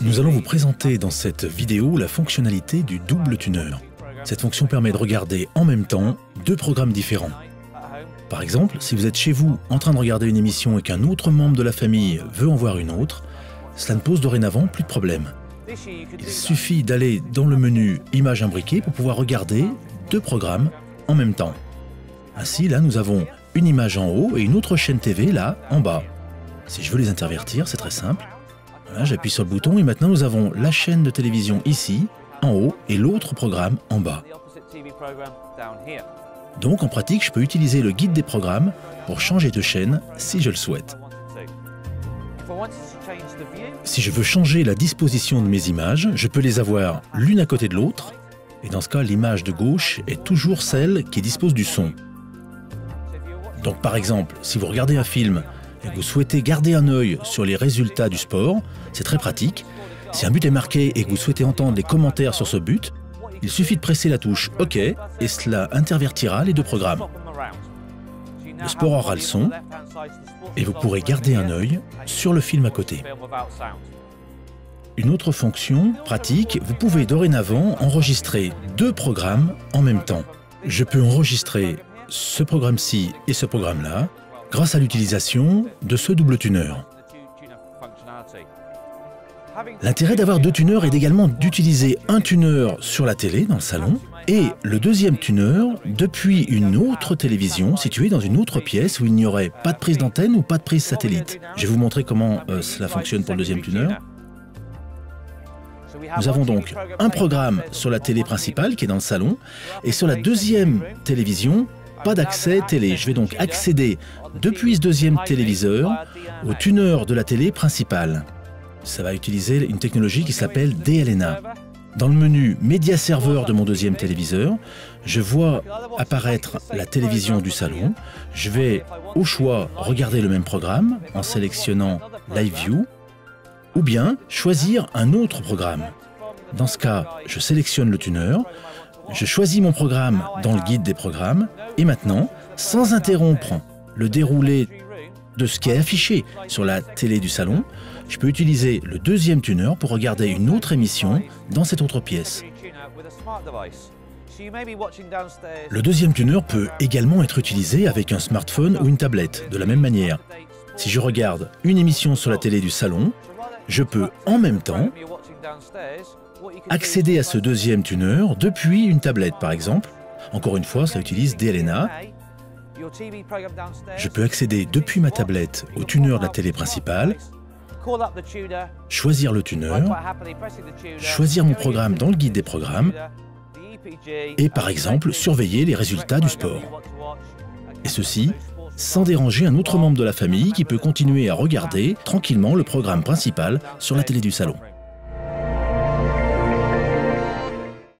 Nous allons vous présenter dans cette vidéo la fonctionnalité du double tuner. Cette fonction permet de regarder en même temps deux programmes différents. Par exemple, si vous êtes chez vous en train de regarder une émission et qu'un autre membre de la famille veut en voir une autre, cela ne pose dorénavant plus de problème. Il suffit d'aller dans le menu Images imbriquées pour pouvoir regarder deux programmes en même temps. Ainsi, là, nous avons une image en haut et une autre chaîne TV là, en bas. Si je veux les intervertir, c'est très simple. Voilà, j'appuie sur le bouton et maintenant nous avons la chaîne de télévision ici, en haut, et l'autre programme en bas. Donc en pratique, je peux utiliser le guide des programmes pour changer de chaîne si je le souhaite. Si je veux changer la disposition de mes images, je peux les avoir l'une à côté de l'autre, et dans ce cas, l'image de gauche est toujours celle qui dispose du son. Donc par exemple, si vous regardez un film et que vous souhaitez garder un œil sur les résultats du sport, c'est très pratique. Si un but est marqué et que vous souhaitez entendre les commentaires sur ce but, il suffit de presser la touche OK et cela intervertira les deux programmes. Le sport aura le son et vous pourrez garder un œil sur le film à côté. Une autre fonction pratique, vous pouvez dorénavant enregistrer deux programmes en même temps. Je peux enregistrer ce programme-ci et ce programme-là grâce à l'utilisation de ce double tuner. L'intérêt d'avoir deux tuners est également d'utiliser un tuner sur la télé dans le salon et le deuxième tuner depuis une autre télévision située dans une autre pièce où il n'y aurait pas de prise d'antenne ou pas de prise satellite. Je vais vous montrer comment cela fonctionne pour le deuxième tuner. Nous avons donc un programme sur la télé principale qui est dans le salon et sur la deuxième télévision, pas d'accès télé. Je vais donc accéder depuis ce deuxième téléviseur au tuner de la télé principale. Ça va utiliser une technologie qui s'appelle DLNA. Dans le menu Média serveur de mon deuxième téléviseur, je vois apparaître la télévision du salon. Je vais au choix regarder le même programme en sélectionnant Live View ou bien choisir un autre programme. Dans ce cas, je sélectionne le tuner, je choisis mon programme dans le guide des programmes et maintenant, sans interrompre le déroulé de ce qui est affiché sur la télé du salon, je peux utiliser le deuxième tuner pour regarder une autre émission dans cette autre pièce. Le deuxième tuner peut également être utilisé avec un smartphone ou une tablette, de la même manière. Si je regarde une émission sur la télé du salon, je peux en même temps accéder à ce deuxième tuner depuis une tablette par exemple. Encore une fois, cela utilise DLNA. Je peux accéder depuis ma tablette au tuner de la télé principale, choisir le tuner, choisir mon programme dans le guide des programmes et par exemple surveiller les résultats du sport. Et ceci sans déranger un autre membre de la famille qui peut continuer à regarder tranquillement le programme principal sur la télé du salon.